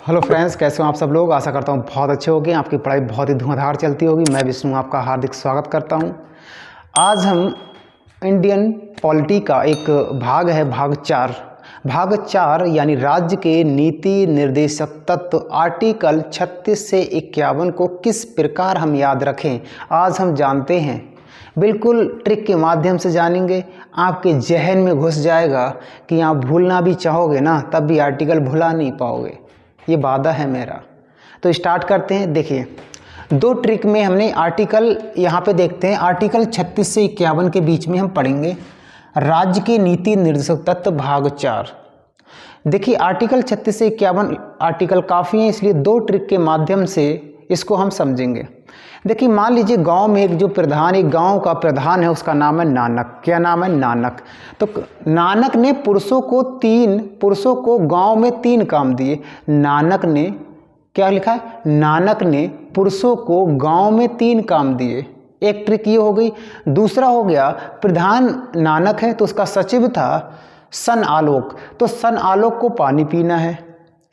Hello friends, कैसे हो आप सब लोग। आशा करता हूँ बहुत अच्छे होंगे, आपकी पढ़ाई बहुत ही धुआंधार चलती होगी। मैं विष्णु आपका हार्दिक स्वागत करता हूँ। आज हम इंडियन पॉलिटी का एक भाग है, भाग 4 यानी राज्य के नीति निर्देशक तत्व आर्टिकल 36 से 51 को किस प्रकार हम याद रखें, आज हम जानते हैं। बिल्कुल ट्रिक के माध्यम से जानेंगे, आपके जहन में घुस जाएगा कि आप भूलना भी चाहोगे ना, तब भी आर्टिकल भुला नहीं पाओगे, ये वादा है मेरा। तो स्टार्ट करते हैं। देखिए, 2 ट्रिक में हमने आर्टिकल यहाँ पे देखते हैं। आर्टिकल 36 से 51 के बीच में हम पढ़ेंगे राज्य के नीति निर्देशक तत्व भाग 4। देखिए, आर्टिकल 36 से 51 आर्टिकल काफ़ी हैं, इसलिए 2 ट्रिक के माध्यम से इसको हम समझेंगे। देखिए, मान लीजिए गांव में एक गांव का प्रधान है, उसका नाम है नानक। क्या नाम है? नानक। तो नानक ने पुरुषों को गांव में 3 काम दिए। नानक ने क्या लिखा है? नानक ने पुरुषों को गांव में 3 काम दिए। एक ट्रिक ये हो गई। दूसरा हो गया, प्रधान नानक है तो उसका सचिव था सन आलोक, तो सन आलोक को पानी पीना है,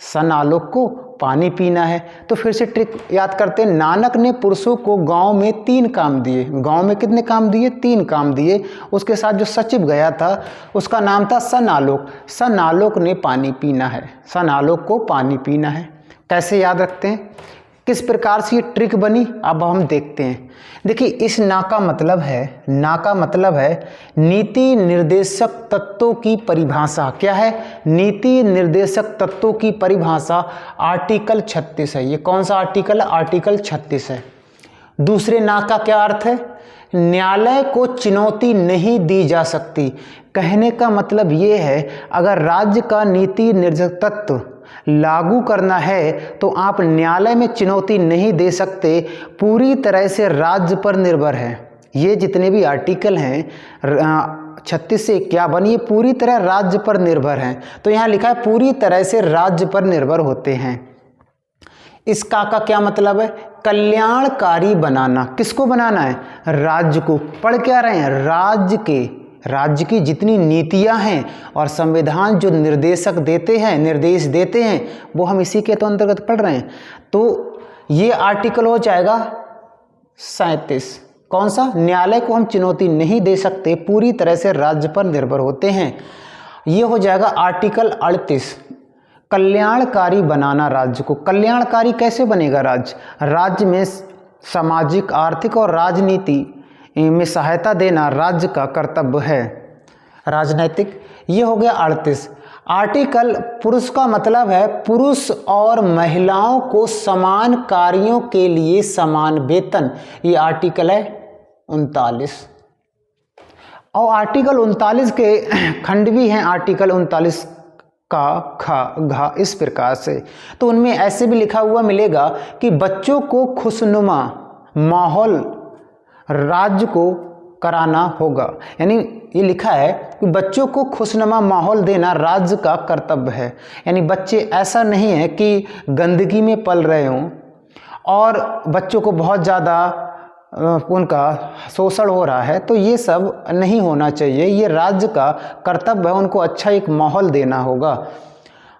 सन आलोक को पानी पीना है। तो फिर से ट्रिक याद करते हैं। नानक ने पुरुषों को गांव में 3 काम दिए। गांव में कितने काम दिए? 3 काम दिए। उसके साथ जो सचिव गया था उसका नाम था सन आलोक। सन आलोक ने पानी पीना है, सन आलोक को पानी पीना है। कैसे याद रखते हैं, किस प्रकार से ये ट्रिक बनी, अब हम देखते हैं। देखिए, इस ना का मतलब है नीति निर्देशक तत्वों की परिभाषा। क्या है? नीति निर्देशक तत्वों की परिभाषा आर्टिकल 36 है। ये कौन सा आर्टिकल है? आर्टिकल 36 है। दूसरे ना का क्या अर्थ है? न्यायालय को चुनौती नहीं दी जा सकती। कहने का मतलब ये है, अगर राज्य का नीति निर्देशक तत्व लागू करना है तो आप न्यायालय में चुनौती नहीं दे सकते, पूरी तरह से राज्य पर निर्भर है। ये जितने भी आर्टिकल हैं 36 से 51, ये पूरी तरह राज्य पर निर्भर हैं। तो यहाँ लिखा है पूरी तरह से राज्य पर निर्भर होते हैं। इसका का क्या मतलब है? कल्याणकारी बनाना। किसको बनाना है? राज्य को। पढ़ क्या रहे हैं? राज्य की जितनी नीतियां हैं और संविधान जो निर्देश देते हैं वो हम इसी के तो अंतर्गत पढ़ रहे हैं। तो ये आर्टिकल हो जाएगा 37। कौन सा? न्यायालय को हम चुनौती नहीं दे सकते, पूरी तरह से राज्य पर निर्भर होते हैं। ये हो जाएगा आर्टिकल 38, कल्याणकारी बनाना राज्य को। कल्याणकारी कैसे बनेगा राज्य में सामाजिक, आर्थिक और राजनीति में सहायता देना राज्य का कर्तव्य है। राजनैतिक। ये हो गया 38। आर्टिकल पुरुष का मतलब है पुरुष और महिलाओं को समान कार्यों के लिए समान वेतन। ये आर्टिकल है 39। और आर्टिकल 39 के खंड भी हैं। आर्टिकल 39 का घा इस प्रकार से, तो उनमें ऐसे भी लिखा हुआ मिलेगा कि बच्चों को खुशनुमा माहौल राज्य को कराना होगा। यानी ये लिखा है कि बच्चों को खुशनुमा माहौल देना राज्य का कर्तव्य है। यानी बच्चे, ऐसा नहीं है कि गंदगी में पल रहे हों और बच्चों को बहुत ज़्यादा उनका शोषण हो रहा है, तो ये सब नहीं होना चाहिए। ये राज्य का कर्तव्य है, उनको अच्छा एक माहौल देना होगा।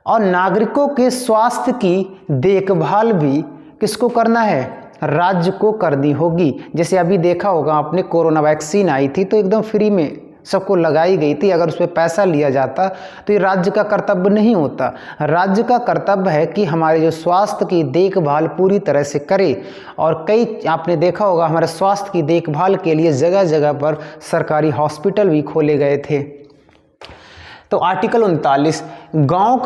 और नागरिकों के स्वास्थ्य की देखभाल भी किसको करना है? राज्य को करनी होगी। जैसे अभी देखा होगा आपने, कोरोना वैक्सीन आई थी तो एकदम फ्री में सबको लगाई गई थी। अगर उस पर पैसा लिया जाता तो ये राज्य का कर्तव्य नहीं होता। राज्य का कर्तव्य है कि हमारे जो स्वास्थ्य की देखभाल पूरी तरह से करे। और कई आपने देखा होगा, हमारे स्वास्थ्य की देखभाल के लिए जगह जगह पर सरकारी हॉस्पिटल भी खोले गए थे। तो आर्टिकल 39, गांव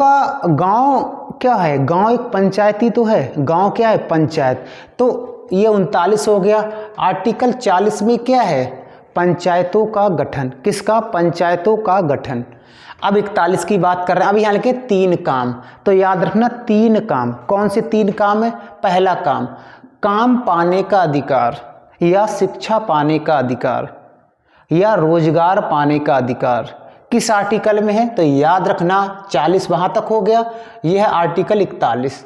क्या है? गांव एक पंचायती तो है। गांव क्या है? पंचायत। तो ये 39 हो गया। आर्टिकल 40 में क्या है? पंचायतों का गठन। किसका? पंचायतों का गठन। अब 41 की बात कर रहे हैं। अब यहाँ लिखे 3 काम, तो याद रखना 3 काम। कौन से 3 काम है? पहला काम पाने का अधिकार, या शिक्षा पाने का अधिकार, या रोजगार पाने का अधिकार। किस आर्टिकल में है? तो याद रखना 40 वहाँ तक हो गया। यह है आर्टिकल 41,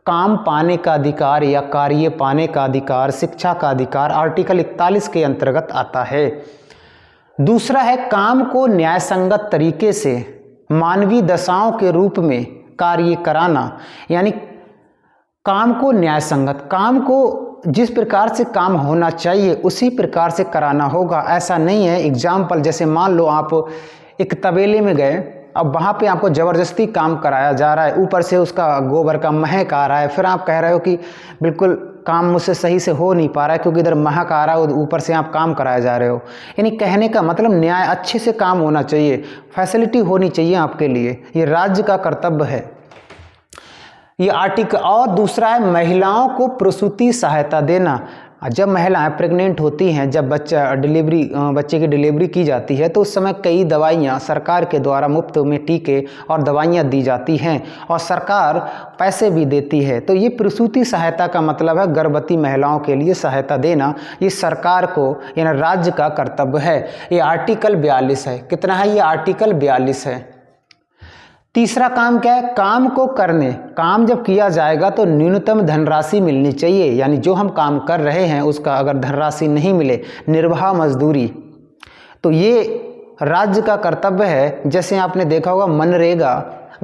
काम पाने का अधिकार या कार्य पाने का अधिकार, शिक्षा का अधिकार, आर्टिकल 41 के अंतर्गत आता है। दूसरा है काम को न्यायसंगत तरीके से मानवीय दशाओं के रूप में कार्य कराना। यानी काम को न्याय संगत, काम को जिस प्रकार से काम होना चाहिए उसी प्रकार से कराना होगा। ऐसा नहीं है एग्जाम्पल, जैसे मान लो आप एक तबेले में गए, अब वहाँ पे आपको ज़बरदस्ती काम कराया जा रहा है, ऊपर से उसका गोबर का महक आ रहा है, फिर आप कह रहे हो कि बिल्कुल काम मुझसे सही से हो नहीं पा रहा है क्योंकि इधर महक आ रहा है और ऊपर से आप काम कराया जा रहे हो। यानी कहने का मतलब न्याय, अच्छे से काम होना चाहिए, फैसिलिटी होनी चाहिए आपके लिए, ये राज्य का कर्तव्य है। ये आर्टिकल। और दूसरा है महिलाओं को प्रसूति सहायता देना। जब महिलाएं प्रेग्नेंट होती हैं, जब बच्चे की डिलीवरी की जाती है तो उस समय कई दवाइयां सरकार के द्वारा मुफ्त में टीके और दवाइयां दी जाती हैं और सरकार पैसे भी देती है। तो ये प्रसूति सहायता का मतलब है गर्भवती महिलाओं के लिए सहायता देना, ये सरकार को यानी राज्य का कर्तव्य है। ये आर्टिकल 42 है। कितना है ये? आर्टिकल 42 है। तीसरा काम क्या है? काम को करने, काम जब किया जाएगा तो न्यूनतम धनराशि मिलनी चाहिए, यानी जो हम काम कर रहे हैं उसका अगर धनराशि नहीं मिले, निर्वाह मजदूरी, तो ये राज्य का कर्तव्य है। जैसे आपने देखा होगा मनरेगा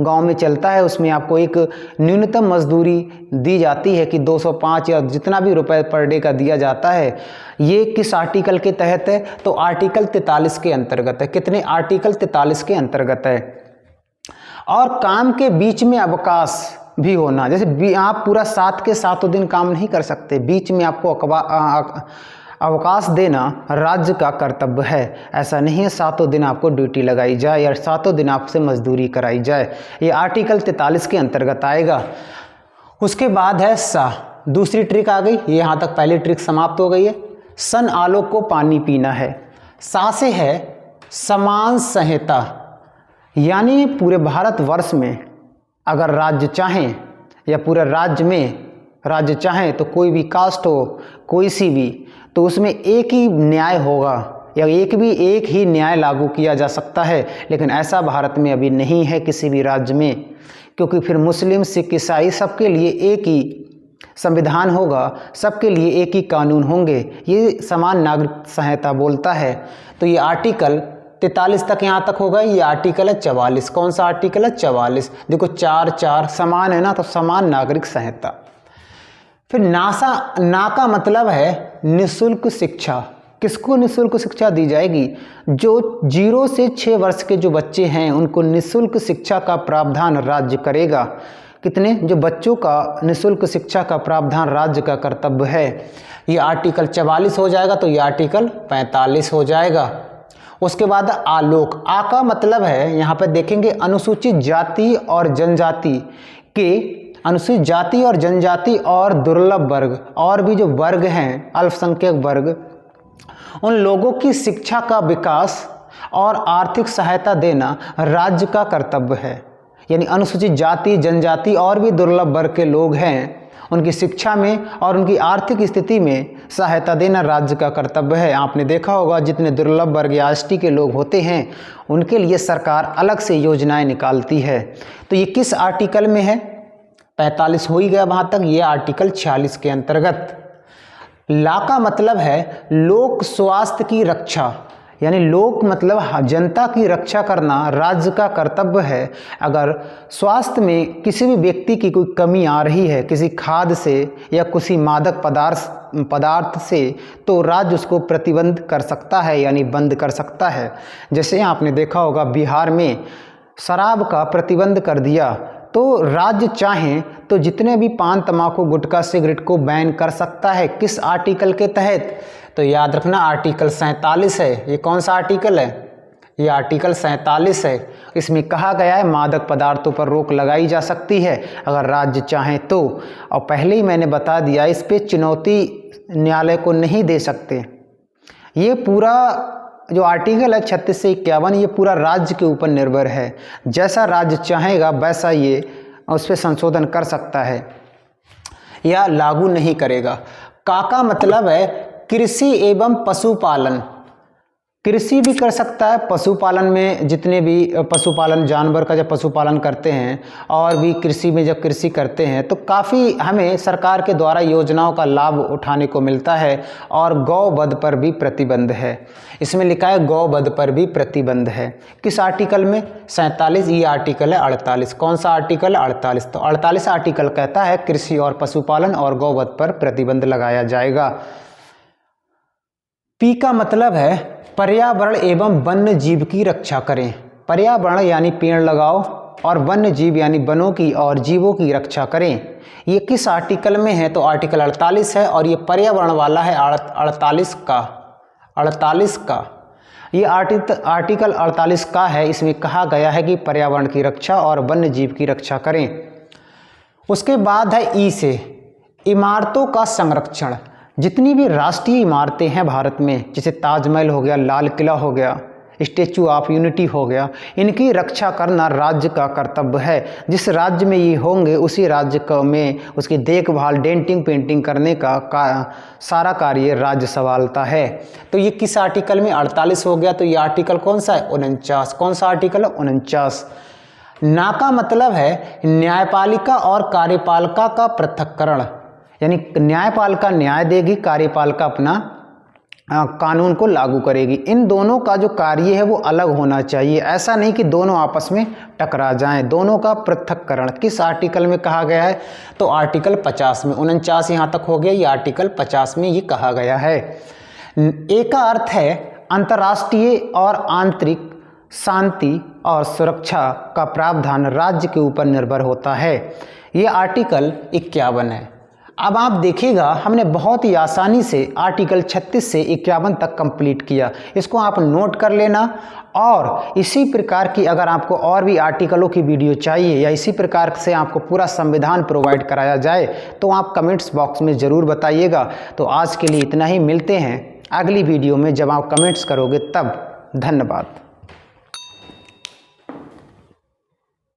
गांव में चलता है, उसमें आपको एक न्यूनतम मजदूरी दी जाती है कि 205 या जितना भी रुपए पर डे का दिया जाता है। ये किस आर्टिकल के तहत है? तो आर्टिकल 43 के अंतर्गत है। कितने? आर्टिकल 43 के अंतर्गत है। और काम के बीच में अवकाश भी होना, जैसे आप पूरा 7 के 7 दिन काम नहीं कर सकते, बीच में आपको अवकाश देना राज्य का कर्तव्य है। ऐसा नहीं है 7 दिन आपको ड्यूटी लगाई जाए या 7 दिन आपसे मजदूरी कराई जाए। ये आर्टिकल 43 के अंतर्गत आएगा। उसके बाद है सा, दूसरी ट्रिक आ गई। ये यहाँ तक पहली ट्रिक समाप्त हो गई है। सन आलोक को पानी पीना है। सा से है समान संहिता, यानी पूरे भारतवर्ष में अगर राज्य चाहें या पूरे राज्य में राज्य चाहें तो कोई भी कास्ट हो, कोई सी भी, तो उसमें एक ही न्याय होगा या एक ही न्याय लागू किया जा सकता है। लेकिन ऐसा भारत में अभी नहीं है किसी भी राज्य में, क्योंकि फिर मुस्लिम, सिख, ईसाई सबके लिए एक ही संविधान होगा, सबके लिए एक ही कानून होंगे। ये समान नागरिक संहिता बोलता है। तो ये आर्टिकल 43 तक यहाँ तक होगा। ये आर्टिकल है 44। कौन सा आर्टिकल है? 44। देखो 4 समान है ना, तो समान नागरिक संहिता। फिर ना का मतलब है निःशुल्क शिक्षा। किसको निःशुल्क शिक्षा दी जाएगी? जो 0 से 6 वर्ष के जो बच्चे हैं उनको निःशुल्क शिक्षा का प्रावधान राज्य करेगा। कितने? जो बच्चों का निःशुल्क शिक्षा का प्रावधान राज्य का कर्तव्य है। ये आर्टिकल 44 हो जाएगा, तो ये आर्टिकल 45 हो जाएगा। उसके बाद आलोक। आ का मतलब है, यहाँ पर देखेंगे अनुसूचित जाति और जनजाति और दुर्लभ वर्ग और भी जो वर्ग हैं, अल्पसंख्यक वर्ग, उन लोगों की शिक्षा का विकास और आर्थिक सहायता देना राज्य का कर्तव्य है। यानी अनुसूचित जाति, जनजाति और भी दुर्लभ वर्ग के लोग हैं, उनकी शिक्षा में और उनकी आर्थिक स्थिति में सहायता देना राज्य का कर्तव्य है। आपने देखा होगा जितने दुर्लभ वर्ग या एसटी के लोग होते हैं उनके लिए सरकार अलग से योजनाएं निकालती है। तो ये किस आर्टिकल में है? 45 हो ही गया वहाँ तक। ये आर्टिकल 46 के अंतर्गत। ला का मतलब है लोक स्वास्थ्य की रक्षा, यानी लोक मतलब जनता की रक्षा करना राज्य का कर्तव्य है। अगर स्वास्थ्य में किसी भी व्यक्ति की कोई कमी आ रही है, किसी खाद से या किसी मादक पदार्थ से, तो राज्य उसको प्रतिबंध कर सकता है, यानी बंद कर सकता है। जैसे आपने देखा होगा बिहार में शराब का प्रतिबंध कर दिया, तो राज्य चाहें तो जितने भी पान, तंबाकू, गुटखा, सिगरेट को बैन कर सकता है। किस आर्टिकल के तहत? तो याद रखना आर्टिकल 47 है। ये कौन सा आर्टिकल है? ये आर्टिकल 47 है। इसमें कहा गया है मादक पदार्थों पर रोक लगाई जा सकती है अगर राज्य चाहें तो। और पहले ही मैंने बता दिया, इस पे चुनौती न्यायालय को नहीं दे सकते। ये पूरा जो आर्टिकल है 36 से 51, ये पूरा राज्य के ऊपर निर्भर है। जैसा राज्य चाहेगा वैसा ये उस पर संशोधन कर सकता है या लागू नहीं करेगा। का मतलब है कृषि एवं पशुपालन। कृषि भी कर सकता है, पशुपालन में जितने भी पशुपालन जानवर का जब पशुपालन करते हैं और भी कृषि में जब कृषि करते हैं तो काफ़ी हमें सरकार के द्वारा योजनाओं का लाभ उठाने को मिलता है। और गौवध पर भी प्रतिबंध है, इसमें लिखा है गौवध पर भी प्रतिबंध है। किस आर्टिकल में? 47। ये आर्टिकल है 48। कौन सा आर्टिकल? 48। तो 48 आर्टिकल कहता है कृषि और पशुपालन और गौवध पर प्रतिबंध लगाया जाएगा। पी का मतलब है पर्यावरण एवं वन्य जीव की रक्षा करें। पर्यावरण यानी पेड़ लगाओ और वन्य जीव यानी वनों की और जीवों की रक्षा करें। ये किस आर्टिकल में है? तो आर्टिकल 48 है और ये पर्यावरण वाला है 48 का। ये आर्टिकल 48 का है। इसमें कहा गया है कि पर्यावरण की रक्षा और वन्य जीव की रक्षा करें। उसके बाद है ई से इमारतों का संरक्षण। जितनी भी राष्ट्रीय इमारतें हैं भारत में, जैसे ताजमहल हो गया, लाल किला हो गया, स्टैचू ऑफ यूनिटी हो गया, इनकी रक्षा करना राज्य का कर्तव्य है। जिस राज्य में ये होंगे उसी राज्य में उसकी देखभाल, डेंटिंग पेंटिंग करने का सारा कार्य राज्य संभालता है। तो ये किस आर्टिकल में? 48 हो गया। तो ये आर्टिकल कौन सा है? 49। कौन सा आर्टिकल है? 49। ना का मतलब है न्यायपालिका और कार्यपालिका का पृथक्करण, यानी न्यायपालिका न्याय देगी, कार्यपालिका अपना कानून को लागू करेगी। इन दोनों का जो कार्य है वो अलग होना चाहिए, ऐसा नहीं कि दोनों आपस में टकरा जाएं। दोनों का पृथक्करण किस आर्टिकल में कहा गया है? तो आर्टिकल 50 में। 49 यहाँ तक हो गया, ये आर्टिकल 50 में ये कहा गया है। ए का अर्थ है अंतर्राष्ट्रीय और आंतरिक शांति और सुरक्षा का प्रावधान राज्य के ऊपर निर्भर होता है। ये आर्टिकल 51 है। अब आप देखिएगा हमने बहुत ही आसानी से आर्टिकल 36 से 51 तक कंप्लीट किया। इसको आप नोट कर लेना। और इसी प्रकार की अगर आपको और भी आर्टिकलों की वीडियो चाहिए या इसी प्रकार से आपको पूरा संविधान प्रोवाइड कराया जाए तो आप कमेंट्स बॉक्स में ज़रूर बताइएगा। तो आज के लिए इतना ही, मिलते हैं अगली वीडियो में जब आप कमेंट्स करोगे तब। धन्यवाद।